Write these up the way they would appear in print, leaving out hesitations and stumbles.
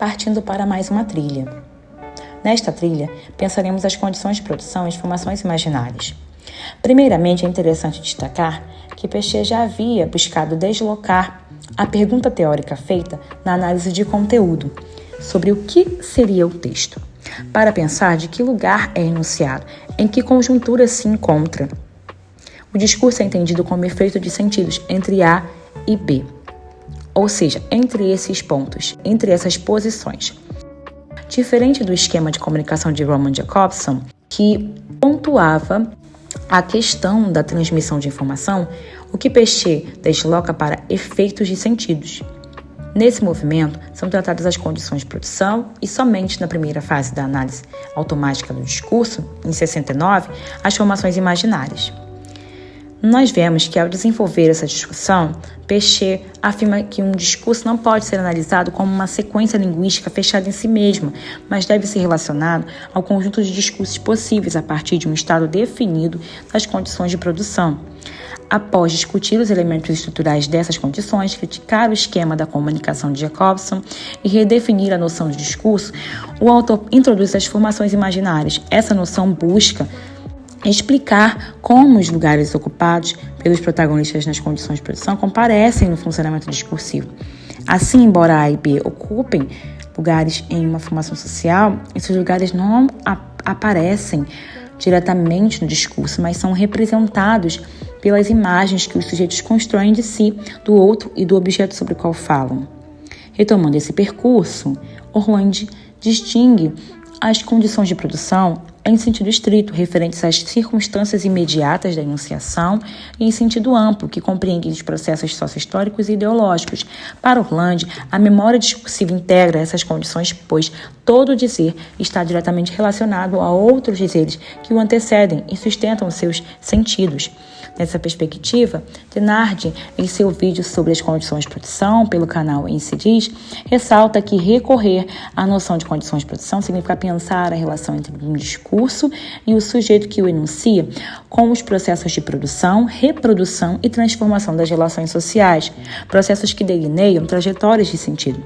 partindo para mais uma trilha. Nesta trilha, pensaremos as condições de produção e formações imaginárias. Primeiramente, é interessante destacar que Péchet já havia buscado deslocar a pergunta teórica feita na análise de conteúdo, sobre o que seria o texto, para pensar de que lugar é enunciado, em que conjuntura se encontra. O discurso é entendido como efeito de sentidos entre A e B, ou seja, entre esses pontos, entre essas posições. Diferente do esquema de comunicação de Roman Jakobson, que pontuava a questão da transmissão de informação, o que Péchet desloca para efeitos de sentidos. Nesse movimento, são tratadas as condições de produção e somente na primeira fase da análise automática do discurso, em 69, as formações imaginárias. Nós vemos que, ao desenvolver essa discussão, Péchet afirma que um discurso não pode ser analisado como uma sequência linguística fechada em si mesma, mas deve ser relacionado ao conjunto de discursos possíveis a partir de um estado definido das condições de produção. Após discutir os elementos estruturais dessas condições, criticar o esquema da comunicação de Jakobson e redefinir a noção de discurso, o autor introduz as formações imaginárias. Essa noção busca explicar como os lugares ocupados pelos protagonistas nas condições de produção comparecem no funcionamento discursivo. Assim, embora A e B ocupem lugares em uma formação social, esses lugares não aparecem diretamente no discurso, mas são representados pelas imagens que os sujeitos constroem de si, do outro e do objeto sobre o qual falam. Retomando esse percurso, Orland distingue as condições de produção em sentido estrito, referentes às circunstâncias imediatas da enunciação, e em sentido amplo, que compreende os processos socio-históricos e ideológicos. Para Orland, a memória discursiva integra essas condições, pois todo dizer está diretamente relacionado a outros dizeres que o antecedem e sustentam seus sentidos. Nessa perspectiva, Thénardier, em seu vídeo sobre as condições de produção pelo canal INCIDIS, ressalta que recorrer à noção de condições de produção significa pensar a relação entre um discurso e o sujeito que o enuncia com os processos de produção, reprodução e transformação das relações sociais, processos que delineiam trajetórias de sentido.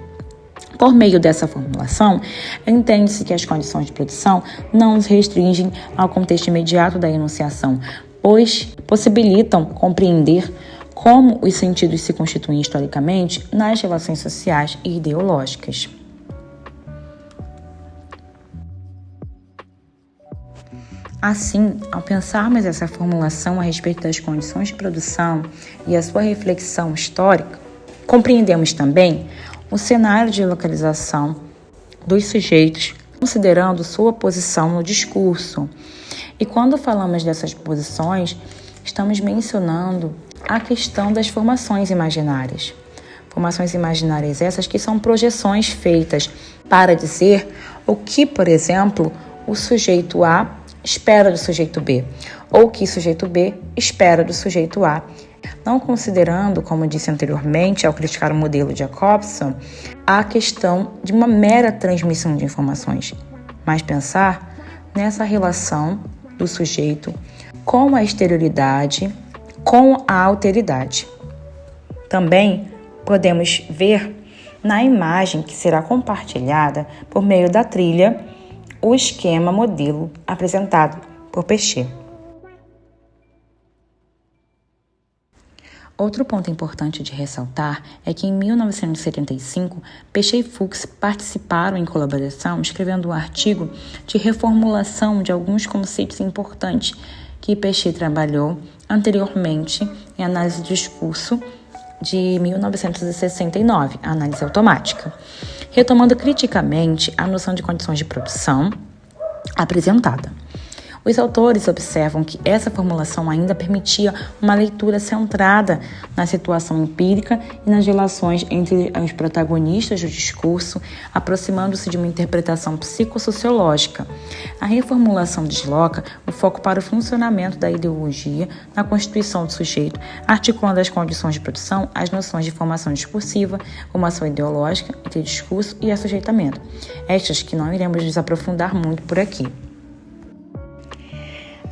Por meio dessa formulação, entende-se que as condições de produção não se restringem ao contexto imediato da enunciação, pois possibilitam compreender como os sentidos se constituem historicamente nas relações sociais e ideológicas. Assim, ao pensarmos essa formulação a respeito das condições de produção e a sua reflexão histórica, compreendemos também o cenário de localização dos sujeitos, considerando sua posição no discurso. E quando falamos dessas posições, estamos mencionando a questão das formações imaginárias. Formações imaginárias essas que são projeções feitas para dizer o que, por exemplo, o sujeito A espera do sujeito B, ou o que o sujeito B espera do sujeito A. Não considerando, como disse anteriormente, ao criticar o modelo de Jakobson, a questão de uma mera transmissão de informações, mas pensar nessa relação do sujeito com a exterioridade, com a alteridade. Também podemos ver na imagem que será compartilhada por meio da trilha o esquema modelo apresentado por Péchet. Outro ponto importante de ressaltar é que em 1975, Péchet e Fuchs participaram em colaboração escrevendo um artigo de reformulação de alguns conceitos importantes que Péchet trabalhou anteriormente em análise do discurso de 1969, a análise automática, retomando criticamente a noção de condições de produção apresentada. Os autores observam que essa formulação ainda permitia uma leitura centrada na situação empírica e nas relações entre os protagonistas do discurso, aproximando-se de uma interpretação psicossociológica. A reformulação desloca o foco para o funcionamento da ideologia na constituição do sujeito, articulando as condições de produção às noções de formação discursiva, formação ideológica entre discurso e assujeitamento. Estas que não iremos nos aprofundar muito por aqui.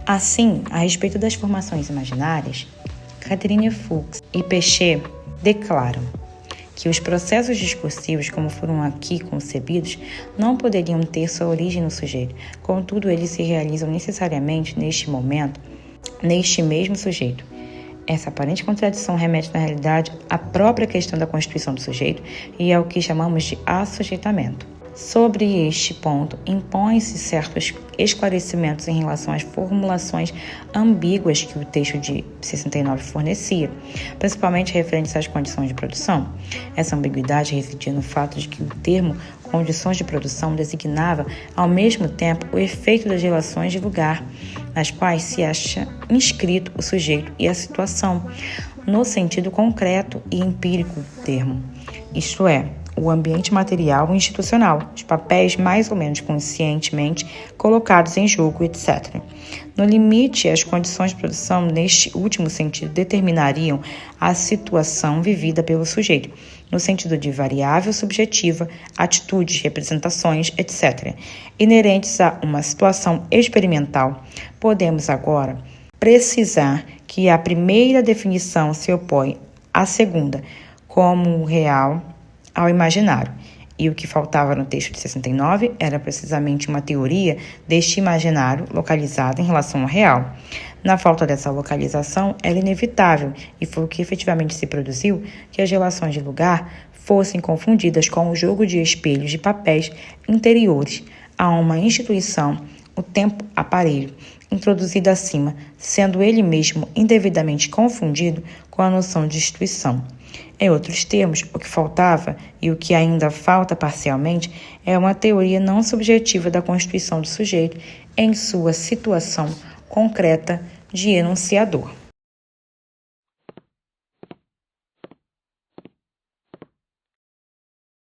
Assim, a respeito das formações imaginárias, Catherine Fuchs e Péchet declaram que os processos discursivos, como foram aqui concebidos, não poderiam ter sua origem no sujeito. Contudo, eles se realizam necessariamente neste momento, neste mesmo sujeito. Essa aparente contradição remete, na realidade, à própria questão da constituição do sujeito e ao que chamamos de assujeitamento. Sobre este ponto, impõem-se certos esclarecimentos em relação às formulações ambíguas que o texto de 69 fornecia, principalmente referentes às condições de produção. Essa ambiguidade residia no fato de que o termo condições de produção designava, ao mesmo tempo, o efeito das relações de lugar, nas quais se acha inscrito o sujeito e a situação, no sentido concreto e empírico do termo, isto é, o ambiente material e institucional, os papéis mais ou menos conscientemente colocados em jogo, etc. No limite, as condições de produção, neste último sentido, determinariam a situação vivida pelo sujeito, no sentido de variável subjetiva, atitudes, representações, etc., inerentes a uma situação experimental. Podemos agora precisar que a primeira definição se opõe à segunda, como real ao imaginário. E o que faltava no texto de 69 era precisamente uma teoria deste imaginário localizado em relação ao real. Na falta dessa localização, era inevitável, e foi o que efetivamente se produziu, que as relações de lugar fossem confundidas com o jogo de espelhos de papéis interiores a uma instituição, o tempo aparelho, introduzido acima, sendo ele mesmo indevidamente confundido com a noção de instituição. Em outros termos, o que faltava e o que ainda falta parcialmente é uma teoria não subjetiva da constituição do sujeito em sua situação concreta de enunciador.